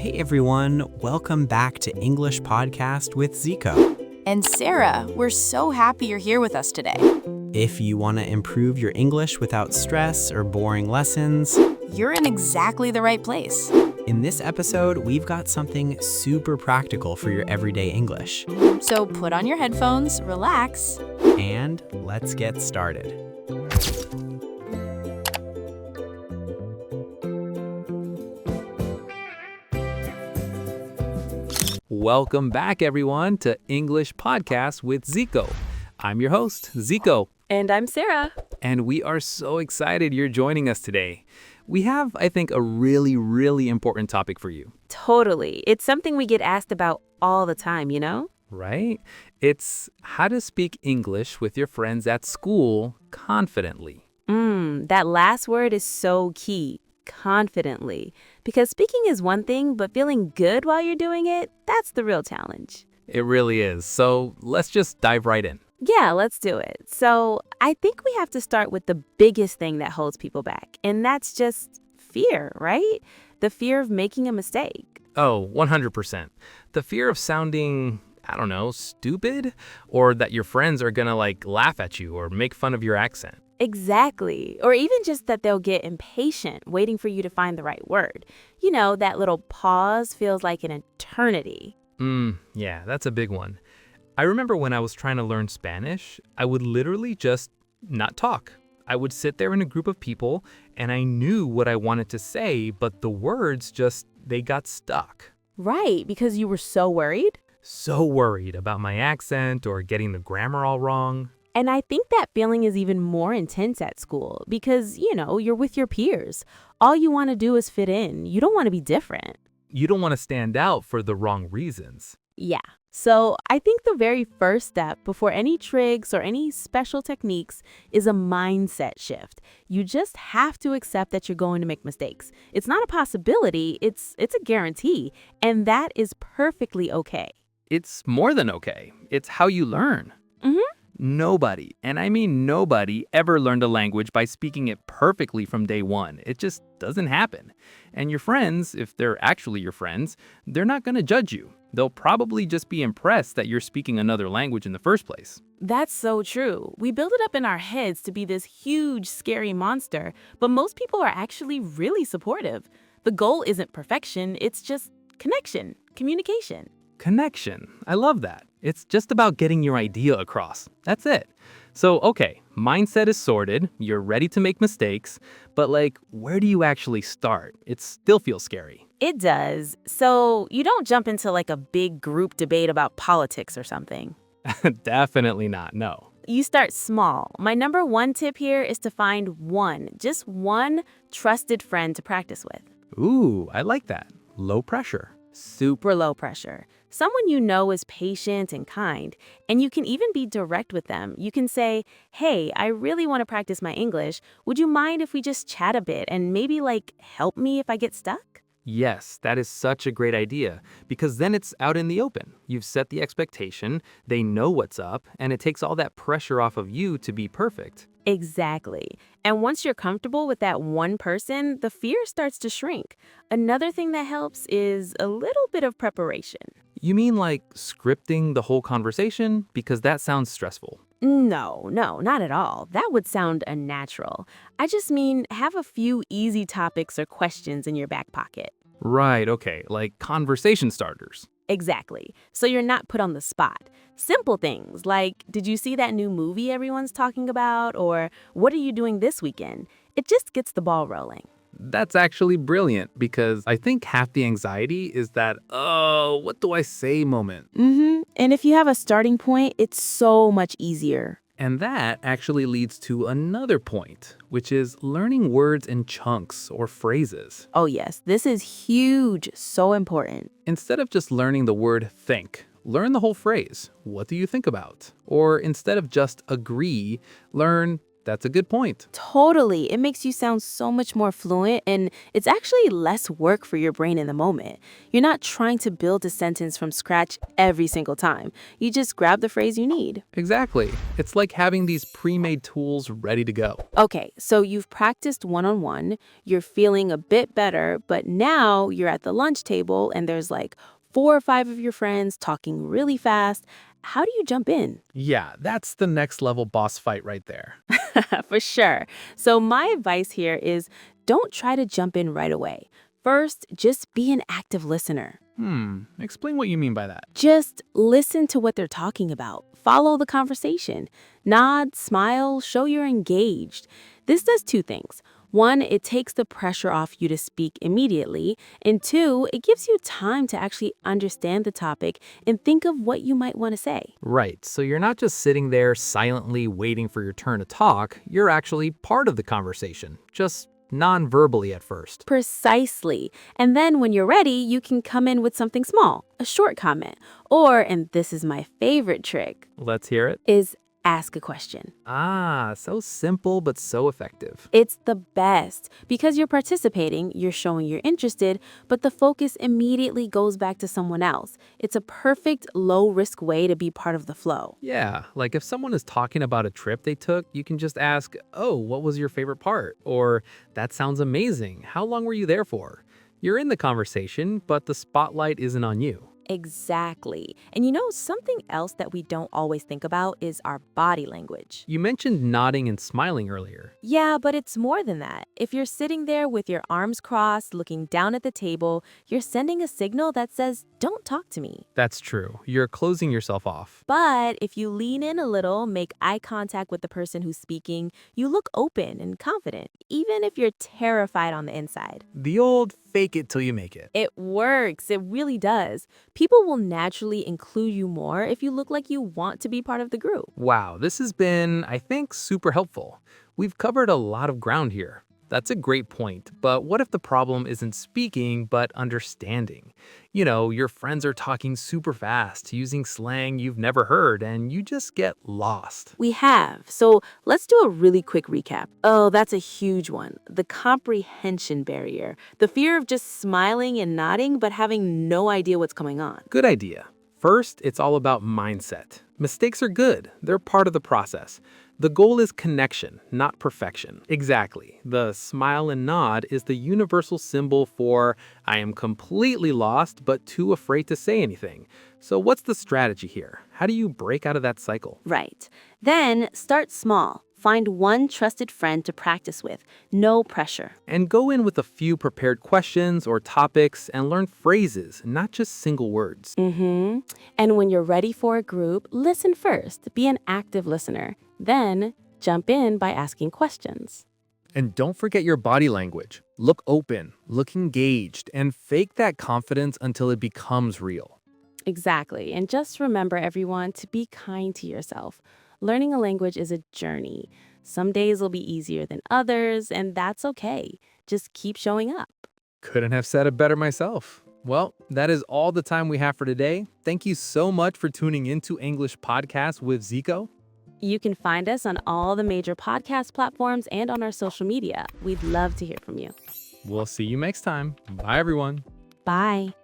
Hey everyone, welcome back to English Podcast with Ziko. And Sarah, we're so happy you're here with us today. If you want to improve your English without stress or boring lessons, You're in exactly the right place. in this episode, we've got something super practical for your everyday English. So put on your headphones, relax. And let's get started. Welcome back, everyone, to English Podcast with Ziko. I'm your host, Ziko, And I'm Sarah. and we are so excited you're joining us today. We have, I think, a really important topic for you, Totally. It's something we get asked about all the time, you know? right? It's how to speak English with your friends at school confidently. That last word is so key. Confidently. Because speaking is one thing, but feeling good while you're doing it, that's the real challenge. It really is. So let's just dive right in. Yeah, let's do it. So I think we have to start with the biggest thing that holds people back, and that's just fear, right? The fear of making a mistake. Oh, 100%. The fear of sounding, I don't know, stupid, or that your friends are gonna laugh at you or make fun of your accent. Exactly. Or even just that they'll get impatient waiting for you to find the right word. You know, that little pause feels like an eternity. Yeah, that's a big one. I remember when I was trying to learn Spanish, I would literally just not talk. I would sit there in a group of people and I knew what I wanted to say, but the words they got stuck. Right, because you were so worried. So worried about my accent or getting the grammar all wrong. And I think that feeling is even more intense at school because, you're with your peers. All you want to do is fit in. You don't want to be different. You don't want to stand out for the wrong reasons. Yeah. So I think the very first step before any tricks or any special techniques is a mindset shift. You just have to accept that you're going to make mistakes. It's not a possibility, it's a guarantee. And that is perfectly okay. It's more than okay. It's how you learn. Nobody, and I mean nobody, ever learned a language by speaking it perfectly from day one. It just doesn't happen. And your friends, if they're actually your friends, they're not going to judge you. They'll probably just be impressed that you're speaking another language in the first place. That's so true. We build it up in our heads to be this huge, scary monster, but most people are actually really supportive. The goal isn't perfection, it's just connection, communication. Connection. I love that. It's just about getting your idea across. That's it. So, okay, mindset is sorted. You're ready to make mistakes. But where do you actually start? It still feels scary. It does. So you don't jump into a big group debate about politics or something. Definitely not, no. You start small. My number one tip here is to find just one trusted friend to practice with. Ooh, I like that. Low pressure. Super low pressure. Someone you know is patient and kind, and you can even be direct with them. You can say, hey, I really want to practice my English. Would you mind if we just chat a bit and maybe help me if I get stuck? Yes, that is such a great idea because then it's out in the open. You've set the expectation, they know what's up, and it takes all that pressure off of you to be perfect. Exactly. And once you're comfortable with that one person, the fear starts to shrink. Another thing that helps is a little bit of preparation. You mean scripting the whole conversation? Because that sounds stressful. No, not at all. That would sound unnatural. I just mean have a few easy topics or questions in your back pocket. Right, okay, like conversation starters. Exactly. So you're not put on the spot. Simple things like, did you see that new movie everyone's talking about? Or what are you doing this weekend? It just gets the ball rolling. That's actually brilliant because I think half the anxiety is that, oh, what do I say moment. And if you have a starting point, it's so much easier. And that actually leads to another point, which is learning words in chunks or phrases. Oh yes, this is huge, so important. Instead of just learning the word think, learn the whole phrase. What do you think about? Or instead of just agree, learn That's a good point. Totally. It makes you sound so much more fluent, and it's actually less work for your brain in the moment. You're not trying to build a sentence from scratch every single time. You just grab the phrase you need. Exactly. It's like having these pre-made tools ready to go. Okay, so you've practiced one-on-one, you're feeling a bit better, but now you're at the lunch table and there's like 4 or 5 of your friends talking really fast. How do you jump in? Yeah, that's the next level boss fight right there. For sure. So my advice here is don't try to jump in right away. First, just be an active listener. Explain what you mean by that. Just listen to what they're talking about. Follow the conversation. Nod, smile, show you're engaged. This does 2 things. 1, it takes the pressure off you to speak immediately. And 2, it gives you time to actually understand the topic and think of what you might want to say. Right, so you're not just sitting there silently waiting for your turn to talk, you're actually part of the conversation, just non-verbally at first. Precisely. And then when you're ready, you can come in with something small, a short comment. Or, and this is my favorite trick, Let's hear it. is ask a question. So simple but so effective. It's the best. Because you're participating, you're showing you're interested, but the focus immediately goes back to someone else. It's a perfect low-risk way to be part of the flow. Yeah, like if someone is talking about a trip they took, you can just ask, "Oh, what was your favorite part?" Or, "That sounds amazing. How long were you there for?" You're in the conversation, but the spotlight isn't on you. Exactly. And you know, something else that we don't always think about is our body language. You mentioned nodding and smiling earlier. Yeah, but it's more than that. If you're sitting there with your arms crossed, looking down at the table, you're sending a signal that says, don't talk to me. That's true. You're closing yourself off. But if you lean in a little, make eye contact with the person who's speaking, you look open and confident, even if you're terrified on the inside. The old fake it till you make it. It works. It really does. People will naturally include you more if you look like you want to be part of the group. Wow, this has been, I think, super helpful. We've covered a lot of ground here. That's a great point, but what if the problem isn't speaking, but understanding? You know, your friends are talking super fast, using slang you've never heard, and you just get lost. We have. So let's do a really quick recap. Oh, that's a huge one. The comprehension barrier. The fear of just smiling and nodding, but having no idea what's going on. Good idea. First, it's all about mindset. Mistakes are good. They're part of the process. The goal is connection, not perfection. Exactly. The smile and nod is the universal symbol for I am completely lost but too afraid to say anything. So what's the strategy here? How do you break out of that cycle? Right. Then start small. Find one trusted friend to practice with. No pressure. And go in with a few prepared questions or topics and learn phrases, not just single words. And when you're ready for a group, listen first. Be an active listener. Then jump in by asking questions. And don't forget your body language. Look open, look engaged, and fake that confidence until it becomes real. Exactly. And just remember, everyone, to be kind to yourself. Learning a language is a journey. Some days will be easier than others, and that's okay. Just keep showing up. Couldn't have said it better myself. Well, that is all the time we have for today. Thank you so much for tuning into English Podcast with Ziko. You can find us on all the major podcast platforms and on our social media. We'd love to hear from you. We'll see you next time. Bye, everyone. Bye.